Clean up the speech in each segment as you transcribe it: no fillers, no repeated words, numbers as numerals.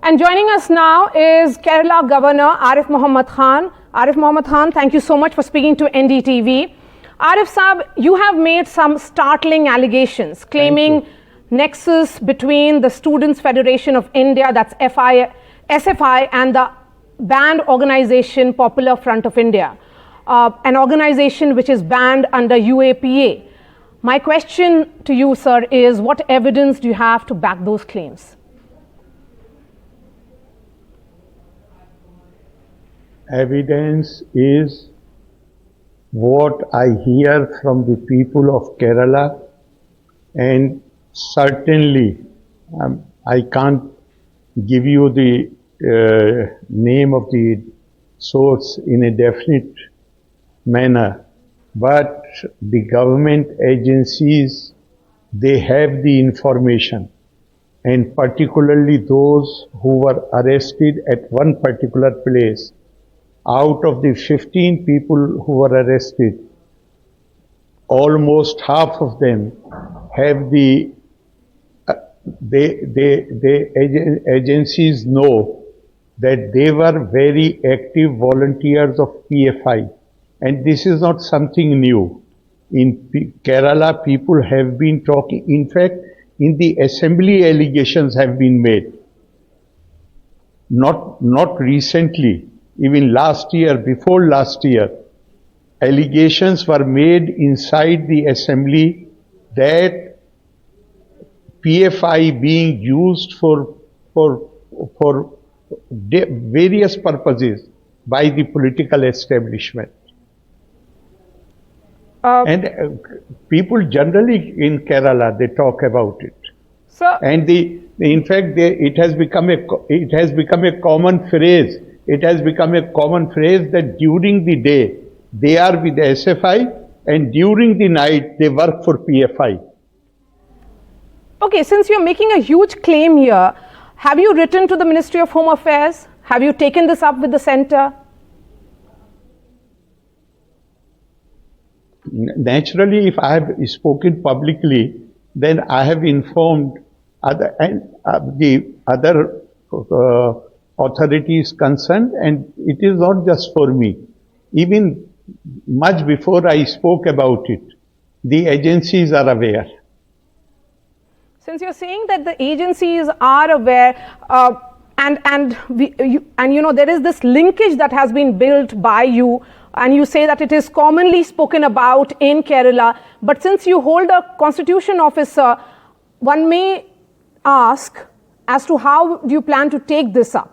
And joining us now is Kerala Governor Arif Mohammad Khan. Arif Mohammad Khan, thank you so much for speaking to NDTV. Arif Saab, you have made some startling allegations claiming nexus between the Students' Federation of India, that's SFI, and the banned organization Popular Front of India, an organization which is banned under UAPA. My question to you, sir, is what evidence do you have to back those claims? Evidence is what I hear from the people of Kerala, and certainly I can't give you the name of the source in a definite manner, but the government agencies, they have the information, and particularly those who were arrested at one particular place. Out of the 15 people who were arrested, almost half of them have the agencies know that they were very active volunteers of PFI, and this is not something new. In Kerala, people have been talking. In fact, in the assembly, allegations have been made. Not recently. Even last year, before last year, allegations were made inside the assembly that PFI being used for various purposes by the political establishment. And people generally in Kerala, they talk about it. Sir, and in fact, it has become a common phrase. It has become a common phrase that during the day they are with the SFI and during the night they work for PFI. Okay, since you're making a huge claim here, have you written to the Ministry of Home Affairs? Have you taken this up with the centre? Naturally, if I have spoken publicly, then I have informed the other authorities concerned, and it is not just for me. Even much before I spoke about it, the agencies are aware. Since you're saying that the agencies are aware, and you know there is this linkage that has been built by you, and you say that it is commonly spoken about in Kerala, but since you hold a constitution officer, one may ask as to how do you plan to take this up?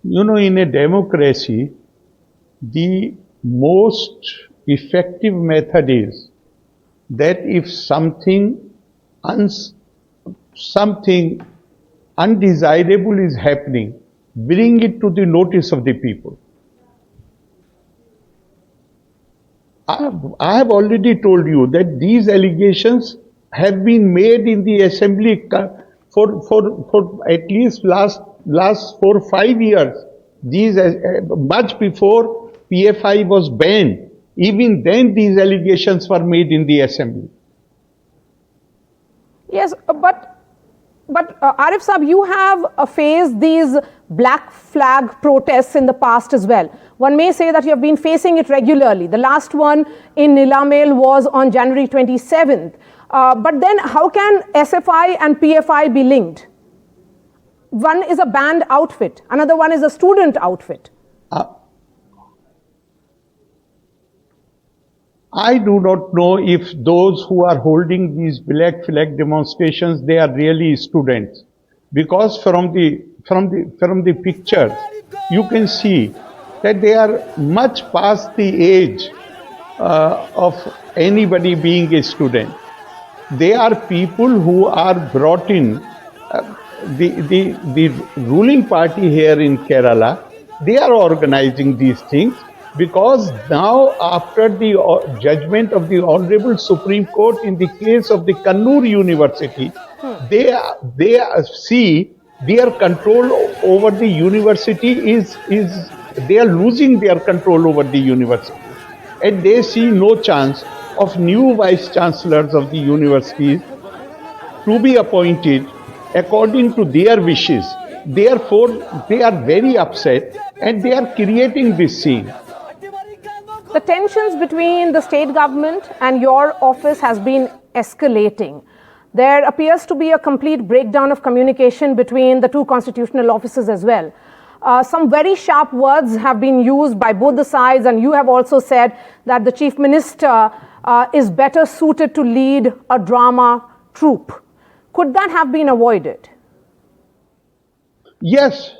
You know, in a democracy, the most effective method is that if something undesirable is happening, bring it to the notice of the people. I have already told you that these allegations have been made in the assembly for at least last 4 or 5 years. These much before PFI was banned. Even then, these allegations were made in the assembly. Yes, but Arif Saab, you have faced these black flag protests in the past as well. One may say that you have been facing it regularly. The last one in Nilamel was on January 27th. But then how can SFI and PFI be linked? One is a banned outfit, another one is a student outfit. I do not know if those who are holding these black flag demonstrations, they are really students, because from the pictures you can see that they are much past the age of anybody being a student. They are people who are brought in. The ruling party here in Kerala, they are organizing these things, because now after the judgment of the Honorable Supreme Court in the case of the Kannur University, they see their control over the university they are losing their control over the university, and they see no chance of new vice chancellors of the universities to be appointed according to their wishes. Therefore, they are very upset and they are creating this scene. The tensions between the state government and your office has been escalating. There appears to be a complete breakdown of communication between the two constitutional offices as well. Some very sharp words have been used by both the sides, and you have also said that the Chief Minister is better suited to lead a drama troupe. Could that have been avoided? Yes.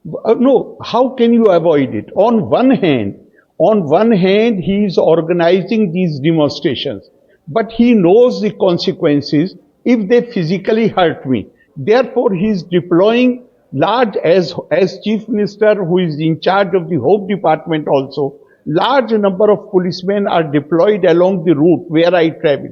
No, how can you avoid it? On one hand, he is organizing these demonstrations, but he knows the consequences if they physically hurt me. Therefore, he is deploying large, as Chief Minister who is in charge of the Home Department also, large number of policemen are deployed along the route where I travel.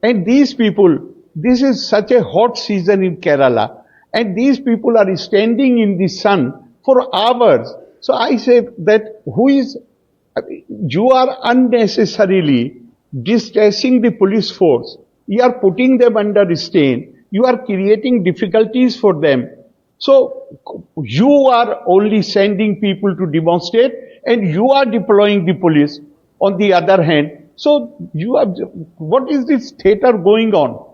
And these people, this is such a hot season in Kerala, and these people are standing in the sun for hours. So I say that you are unnecessarily distressing the police force. You are putting them under strain. You are creating difficulties for them. So you are only sending people to demonstrate, and you are deploying the police on the other hand. So what is this theater going on?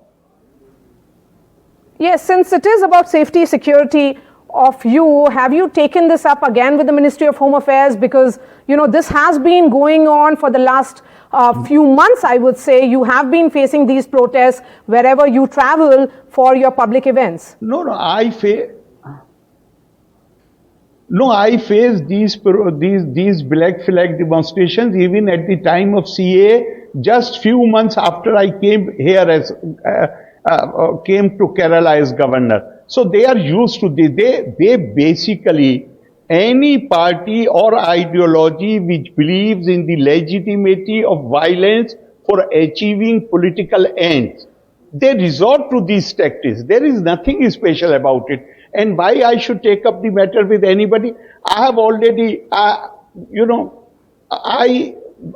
Yes, since it is about safety, security of you, have you taken this up again with the Ministry of Home Affairs? Because, this has been going on for the last few months, I would say. You have been facing these protests wherever you travel for your public events. No, I face these black flag demonstrations even at the time of CA, just few months after I came here came to Kerala as governor. So they are used to this. They basically, any party or ideology which believes in the legitimacy of violence for achieving political ends, they resort to these tactics. There is nothing special about it. And why I should take up the matter with anybody? I have already, I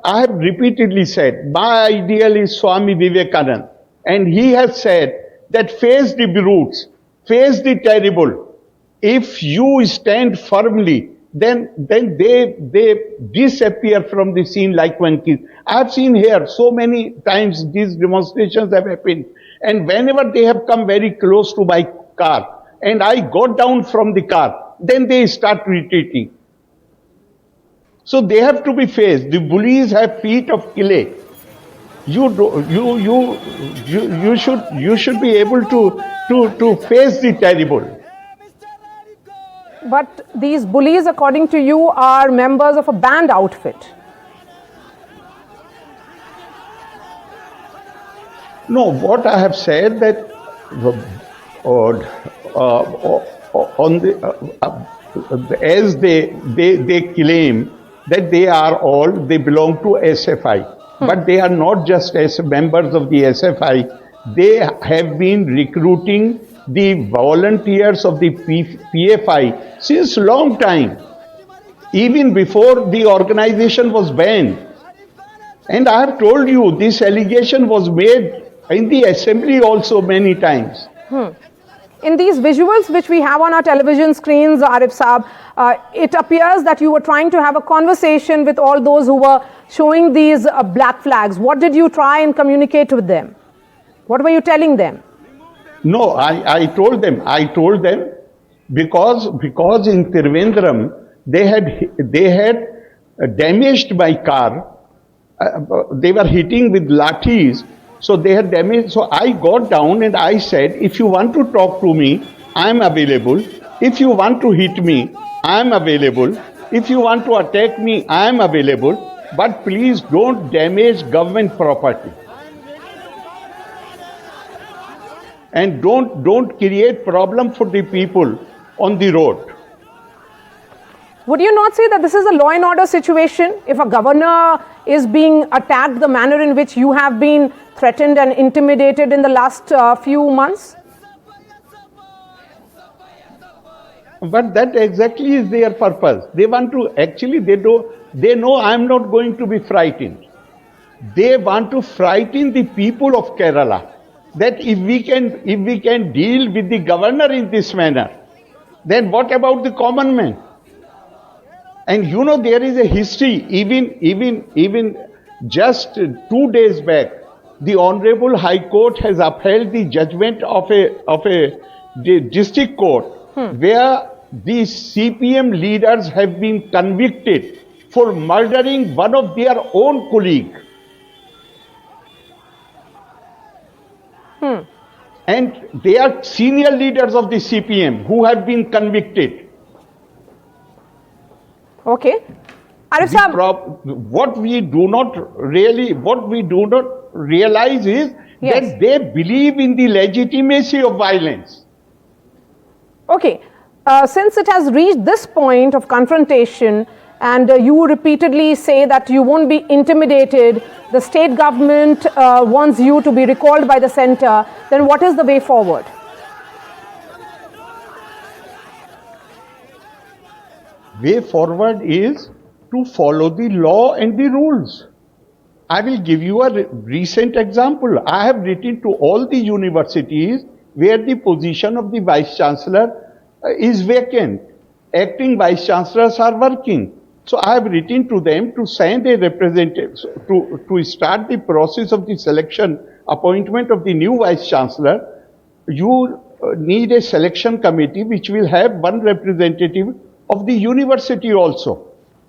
have repeatedly said, my ideal is Swami Vivekananda. And he has said that face the brutes, face the terrible. If you stand firmly, then they disappear from the scene like monkeys. I have seen here so many times these demonstrations have happened. And whenever they have come very close to my car, and I got down from the car, then they start retreating. So they have to be faced. The bullies have feet of clay. You should be able to face the terrible. But these bullies, according to you, are members of a band outfit. No, what I have said that as they claim that they belong to SFI. But they are not just as members of the SFI. They have been recruiting the volunteers of the PFI since long time, even before the organization was banned. And I have told you, this allegation was made in the assembly also many times. In these visuals which we have on our television screens, Arif Saab, it appears that you were trying to have a conversation with all those who were showing these black flags. What did you try and communicate with them? What were you telling them? No, I told them because in Trivandrum they had damaged my car. They were hitting with lathis. So they had damaged. So I got down and I said, if you want to talk to me, I am available. If you want to hit me, I am available. If you want to attack me, I am available. But please don't damage government property. And don't create problem for the people on the road. Would you not say that this is a law and order situation? If a governor is being attacked the manner in which you have been threatened and intimidated in the last few months? But that exactly is their purpose. They want to, actually they know I am not going to be frightened. They want to frighten the people of Kerala that if we can deal with the governor in this manner, then what about the common man? And you know, there is a history, even just 2 days back, the Honorable High Court has upheld the judgment of a district court where the CPM leaders have been convicted for murdering one of their own colleague. And they are senior leaders of the CPM who have been convicted. Okay. Arif Sahab, What we do not realize is that they believe in the legitimacy of violence. okay. Since it has reached this point of confrontation, and you repeatedly say that you won't be intimidated, the state government wants you to be recalled by the center, then what is the way forward? Way forward is to follow the law and the rules. I will give you a recent example. I have written to all the universities where the position of the Vice Chancellor is vacant. Acting Vice Chancellors are working. So I have written to them to send a representative to start the process of the selection, appointment of the new Vice Chancellor. You need a selection committee which will have one representative of the university also.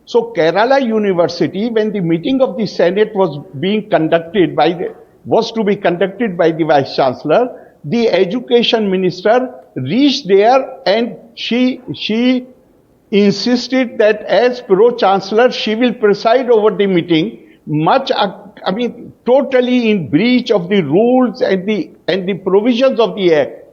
So Kerala University, when the meeting of the Senate was to be conducted by the Vice Chancellor, the Education Minister reached there and she insisted that as Pro-Chancellor, she will preside over the meeting, totally in breach of the rules and the provisions of the Act.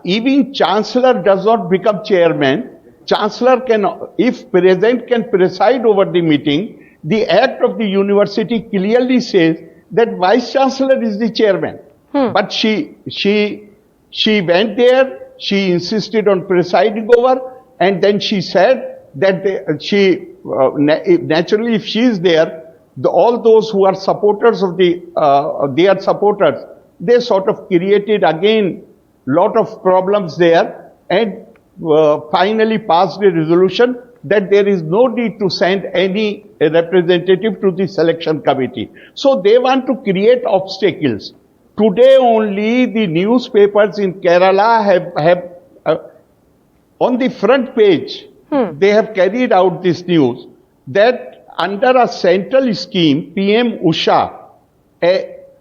Even Chancellor does not become chairman. Chancellor can, if present, can preside over the meeting. The Act of the university clearly says that Vice Chancellor is the chairman. But she went there, she insisted on presiding over, and then she said that naturally if she is there, all those who are supporters of their supporters, they sort of created again lot of problems there and finally passed a resolution that there is no need to send any representative to the selection committee. So they want to create obstacles. Today only the newspapers in Kerala have on the front page, they have carried out this news that under a central scheme, PM Usha,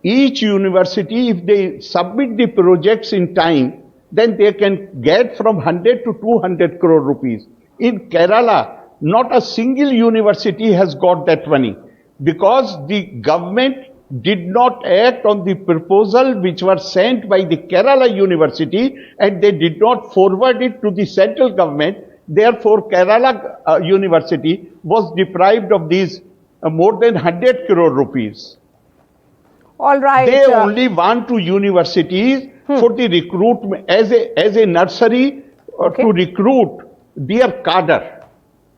each university, if they submit the projects in time, then they can get from 100 to 200 crore rupees. In Kerala, not a single university has got that money because the government did not act on the proposal which were sent by the Kerala University and they did not forward it to the central government. Therefore, Kerala University was deprived of these more than 100 crore rupees. All right. They only want to universities for the recruitment as a nursery to recruit their cadre.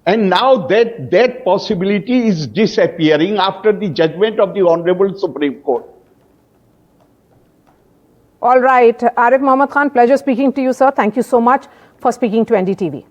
And now that possibility is disappearing after the judgment of the Honorable Supreme Court. All right. Arif Mohammad Khan, pleasure speaking to you, sir. Thank you so much for speaking to NDTV.